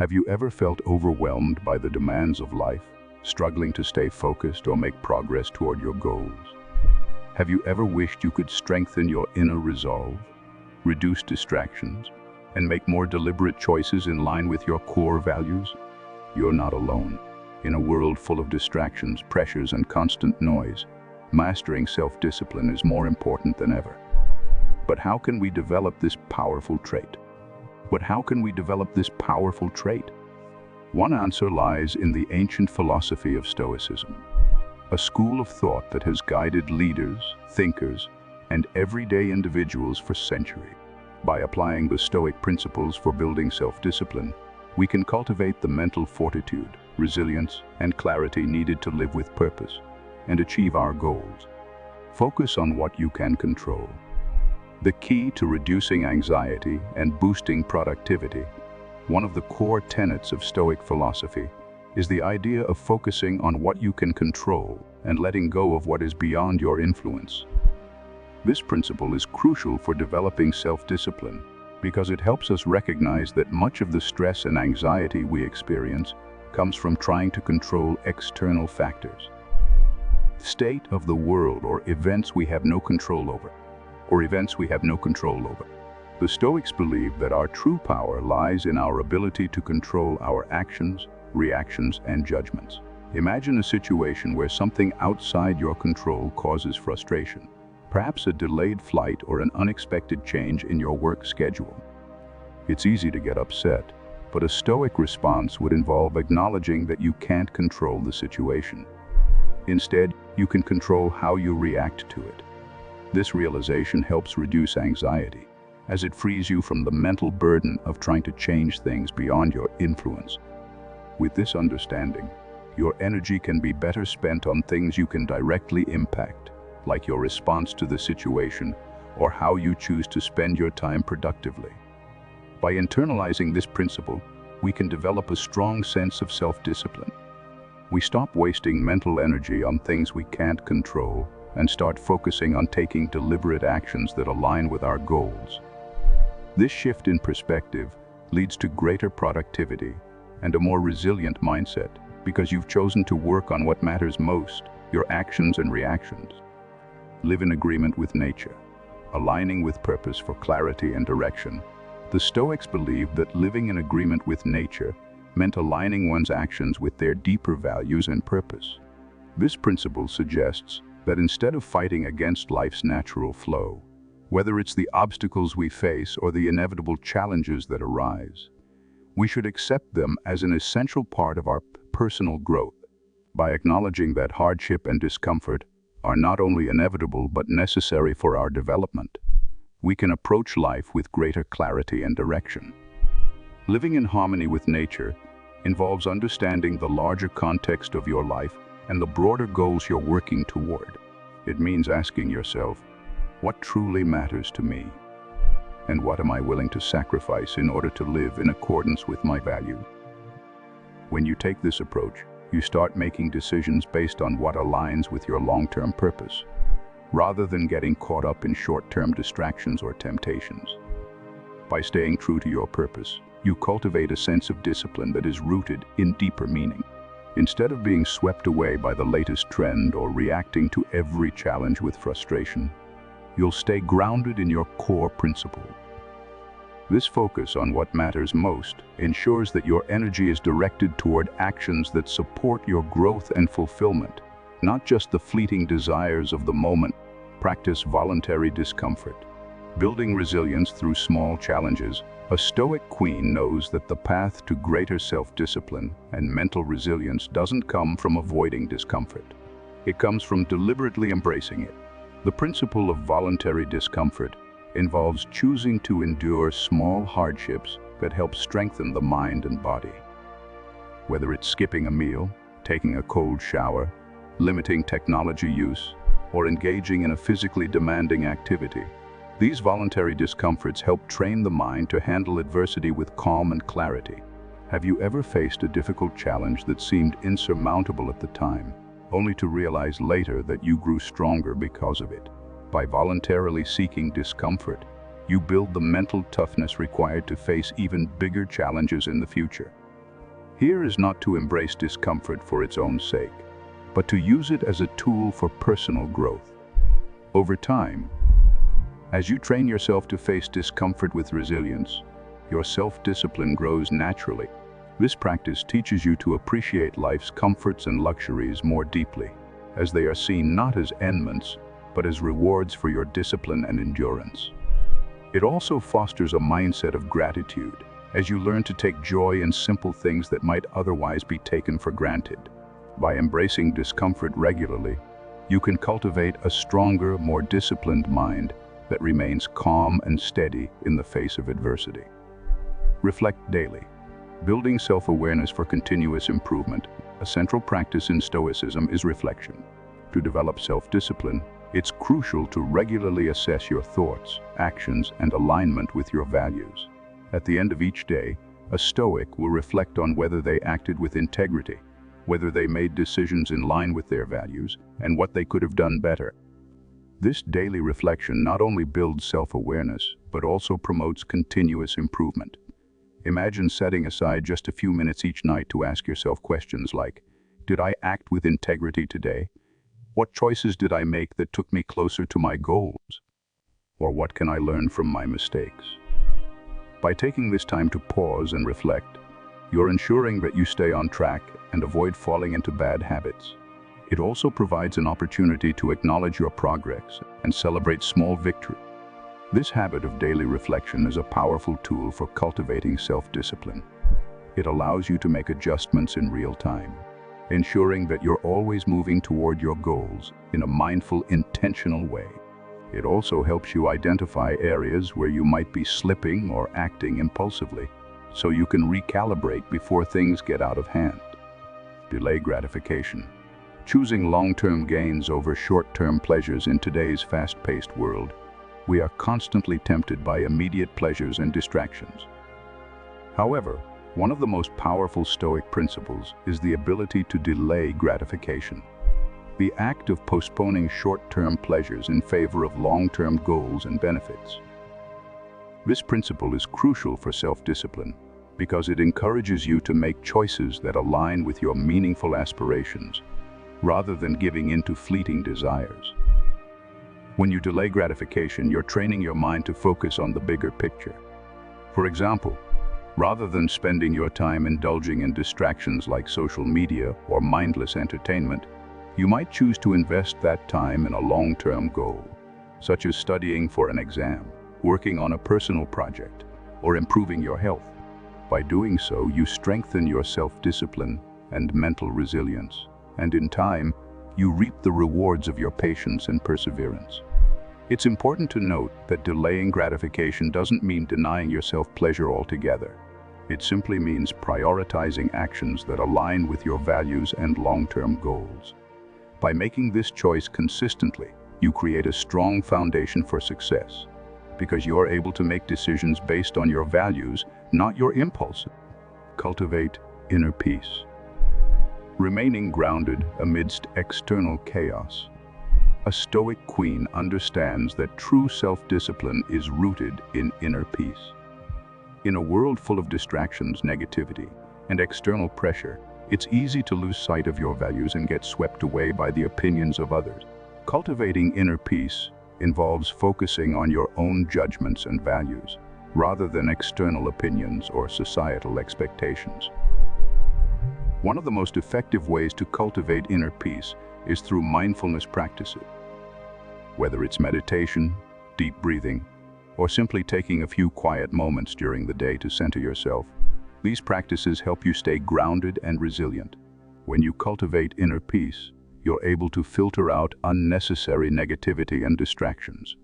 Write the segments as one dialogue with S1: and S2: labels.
S1: Have you ever felt overwhelmed by the demands of life, struggling to stay focused or make progress toward your goals? Have you ever wished you could strengthen your inner resolve, reduce distractions, and make more deliberate choices in line with your core values? You're not alone. In a world full of distractions, pressures, and constant noise, mastering self-discipline is more important than ever. But how can we develop this powerful trait? One answer lies in the ancient philosophy of Stoicism, a school of thought that has guided leaders, thinkers, and everyday individuals for centuries. By applying the Stoic principles for building self-discipline, we can cultivate the mental fortitude, resilience, and clarity needed to live with purpose and achieve our goals. Focus on what you can control. The key to reducing anxiety and boosting productivity, one of the core tenets of Stoic philosophy, is the idea of focusing on what you can control and letting go of what is beyond your influence. This principle is crucial for developing self-discipline because it helps us recognize that much of the stress and anxiety we experience comes from trying to control external factors. State of the world or events we have no control over. The Stoics believe that our true power lies in our ability to control our actions, reactions, and judgments. Imagine a situation where something outside your control causes frustration. Perhaps a delayed flight or an unexpected change in your work schedule. It's easy to get upset, but a Stoic response would involve acknowledging that you can't control the situation. Instead, you can control how you react to it. This realization helps reduce anxiety, as it frees you from the mental burden of trying to change things beyond your influence. With this understanding, your energy can be better spent on things you can directly impact, like your response to the situation or how you choose to spend your time productively. By internalizing this principle, we can develop a strong sense of self-discipline. We stop wasting mental energy on things we can't control and start focusing on taking deliberate actions that align with our goals. This shift in perspective leads to greater productivity and a more resilient mindset because you've chosen to work on what matters most, your actions and reactions. Live in agreement with nature, aligning with purpose for clarity and direction. The Stoics believed that living in agreement with nature meant aligning one's actions with their deeper values and purpose. This principle suggests that instead of fighting against life's natural flow, whether it's the obstacles we face or the inevitable challenges that arise, we should accept them as an essential part of our personal growth. By acknowledging that hardship and discomfort are not only inevitable but necessary for our development, we can approach life with greater clarity and direction. Living in harmony with nature involves understanding the larger context of your life and the broader goals you're working toward. It means asking yourself, what truly matters to me? And what am I willing to sacrifice in order to live in accordance with my values? When you take this approach, you start making decisions based on what aligns with your long-term purpose, rather than getting caught up in short-term distractions or temptations. By staying true to your purpose, you cultivate a sense of discipline that is rooted in deeper meaning. Instead of being swept away by the latest trend or reacting to every challenge with frustration, you'll stay grounded in your core principle. This focus on what matters most ensures that your energy is directed toward actions that support your growth and fulfillment, not just the fleeting desires of the moment. Practice voluntary discomfort. Building resilience through small challenges, a Stoic queen knows that the path to greater self-discipline and mental resilience doesn't come from avoiding discomfort. It comes from deliberately embracing it. The principle of voluntary discomfort involves choosing to endure small hardships that help strengthen the mind and body. Whether it's skipping a meal, taking a cold shower, limiting technology use, or engaging in a physically demanding activity, these voluntary discomforts help train the mind to handle adversity with calm and clarity. Have you ever faced a difficult challenge that seemed insurmountable at the time, only to realize later that you grew stronger because of it? By voluntarily seeking discomfort, you build the mental toughness required to face even bigger challenges in the future. here is not to embrace discomfort for its own sake, but to use it as a tool for personal growth. Over time, as you train yourself to face discomfort with resilience, your self-discipline grows naturally. This practice teaches you to appreciate life's comforts and luxuries more deeply, as they are seen not as endments, but as rewards for your discipline and endurance. It also fosters a mindset of gratitude, as you learn to take joy in simple things that might otherwise be taken for granted. By embracing discomfort regularly, you can cultivate a stronger, more disciplined mind that remains calm and steady in the face of adversity. Reflect daily. Building self-awareness for continuous improvement. A central practice in Stoicism is reflection. To develop self-discipline, it's crucial to regularly assess your thoughts, actions, and alignment with your values. At the end of each day, a Stoic will reflect on whether they acted with integrity, whether they made decisions in line with their values, and what they could have done better. This daily reflection not only builds self-awareness, but also promotes continuous improvement. Imagine setting aside just a few minutes each night to ask yourself questions like, did I act with integrity today? What choices did I make that took me closer to my goals? Or what can I learn from my mistakes? By taking this time to pause and reflect, you're ensuring that you stay on track and avoid falling into bad habits. It also provides an opportunity to acknowledge your progress and celebrate small victories. This habit of daily reflection is a powerful tool for cultivating self-discipline. It allows you to make adjustments in real time, ensuring that you're always moving toward your goals in a mindful, intentional way. It also helps you identify areas where you might be slipping or acting impulsively, so you can recalibrate before things get out of hand. Delay gratification. Choosing long-term gains over short-term pleasures in today's fast-paced world, we are constantly tempted by immediate pleasures and distractions. However, one of the most powerful Stoic principles is the ability to delay gratification. The act of postponing short-term pleasures in favor of long-term goals and benefits. This principle is crucial for self-discipline because it encourages you to make choices that align with your meaningful aspirations, rather than giving in to fleeting desires. When you delay gratification, you're training your mind to focus on the bigger picture. For example, rather than spending your time indulging in distractions like social media or mindless entertainment, you might choose to invest that time in a long-term goal, such as studying for an exam, working on a personal project, or improving your health. By doing so, you strengthen your self-discipline and mental resilience, and in time, you reap the rewards of your patience and perseverance. It's important to note that delaying gratification doesn't mean denying yourself pleasure altogether. It simply means prioritizing actions that align with your values and long-term goals. By making this choice consistently, you create a strong foundation for success, because you're able to make decisions based on your values, not your impulses. Cultivate inner peace. Remaining grounded amidst external chaos. A Stoic queen understands that true self-discipline is rooted in inner peace. In a world full of distractions, negativity, and external pressure, it's easy to lose sight of your values and get swept away by the opinions of others. Cultivating inner peace involves focusing on your own judgments and values, rather than external opinions or societal expectations. One of the most effective ways to cultivate inner peace is through mindfulness practices. Whether it's meditation, deep breathing, or simply taking a few quiet moments during the day to center yourself, these practices help you stay grounded and resilient. When you cultivate inner peace, you're able to filter out unnecessary negativity and distractions,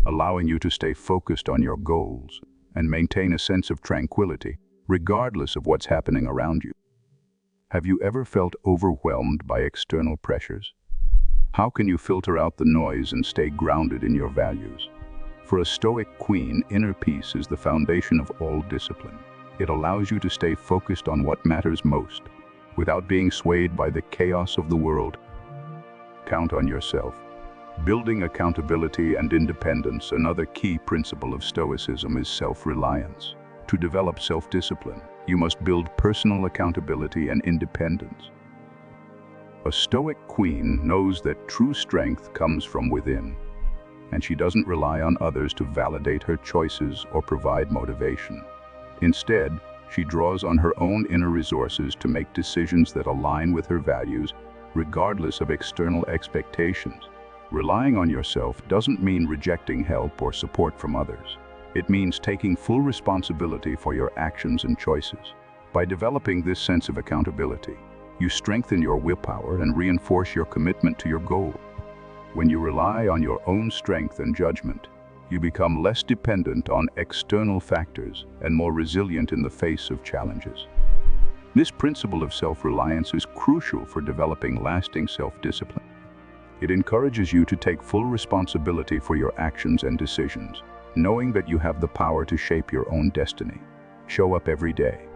S1: allowing you to stay focused on your goals and maintain a sense of tranquility, regardless of what's happening around you. Have you ever felt overwhelmed by external pressures? How can you filter out the noise and stay grounded in your values? For a Stoic queen, inner peace is the foundation of all discipline. It allows you to stay focused on what matters most, without being swayed by the chaos of the world. Count on yourself. Building accountability and independence. Another key principle of Stoicism is self-reliance. To develop self-discipline, you must build personal accountability and independence. A Stoic queen knows that true strength comes from within, and she doesn't rely on others to validate her choices or provide motivation. Instead, she draws on her own inner resources to make decisions that align with her values, regardless of external expectations. Relying on yourself doesn't mean rejecting help or support from others. It means taking full responsibility for your actions and choices. By developing this sense of accountability, you strengthen your willpower and reinforce your commitment to your goal. When you rely on your own strength and judgment, you become less dependent on external factors and more resilient in the face of challenges. This principle of self-reliance is crucial for developing lasting self-discipline. It encourages you to take full responsibility for your actions and decisions, knowing that you have the power to shape your own destiny. Show up every day.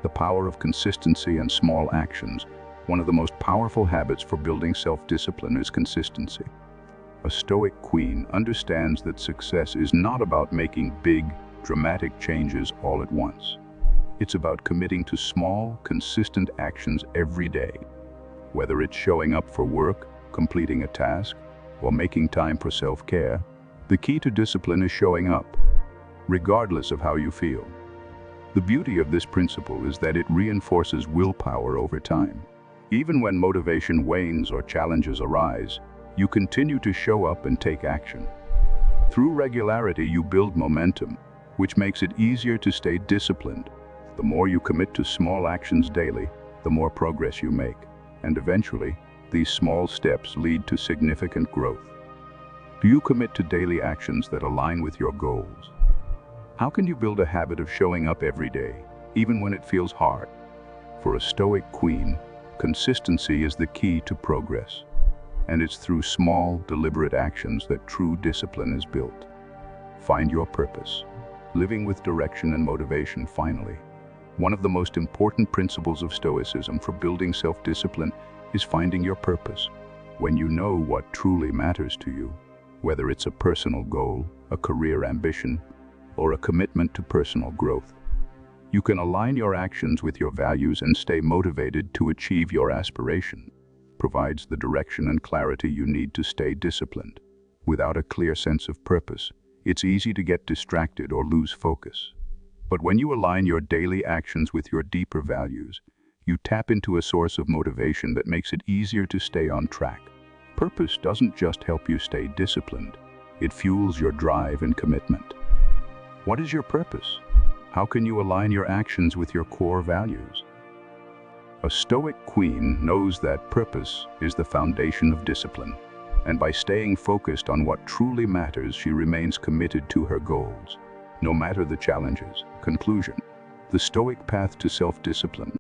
S1: The power of consistency and small actions. One of the most powerful habits for building self-discipline is consistency. A Stoic queen understands that success is not about making big, dramatic changes all at once. It's about committing to small, consistent actions every day. Whether it's showing up for work, completing a task, or making time for self-care, the key to discipline is showing up, regardless of how you feel. The beauty of this principle is that it reinforces willpower over time. Even when motivation wanes or challenges arise, you continue to show up and take action. Through regularity, you build momentum, which makes it easier to stay disciplined. The more you commit to small actions daily, the more progress you make, and eventually, these small steps lead to significant growth. Do you commit to daily actions that align with your goals? How can you build a habit of showing up every day, even when it feels hard? For a Stoic queen, consistency is the key to progress, and it's through small, deliberate actions that true discipline is built. Find your purpose, living with direction and motivation. Finally, one of the most important principles of Stoicism for building self-discipline is finding your purpose. When you know what truly matters to you, whether it's a personal goal, a career ambition, or a commitment to personal growth, you can align your actions with your values and stay motivated to achieve your aspiration. Provides the direction and clarity you need to stay disciplined. Without a clear sense of purpose, it's easy to get distracted or lose focus. But when you align your daily actions with your deeper values, you tap into a source of motivation that makes it easier to stay on track. Purpose doesn't just help you stay disciplined, it fuels your drive and commitment. What is your purpose? How can you align your actions with your core values? A Stoic queen knows that purpose is the foundation of discipline, and by staying focused on what truly matters, she remains committed to her goals, no matter the challenges. Conclusion: the Stoic path to self-discipline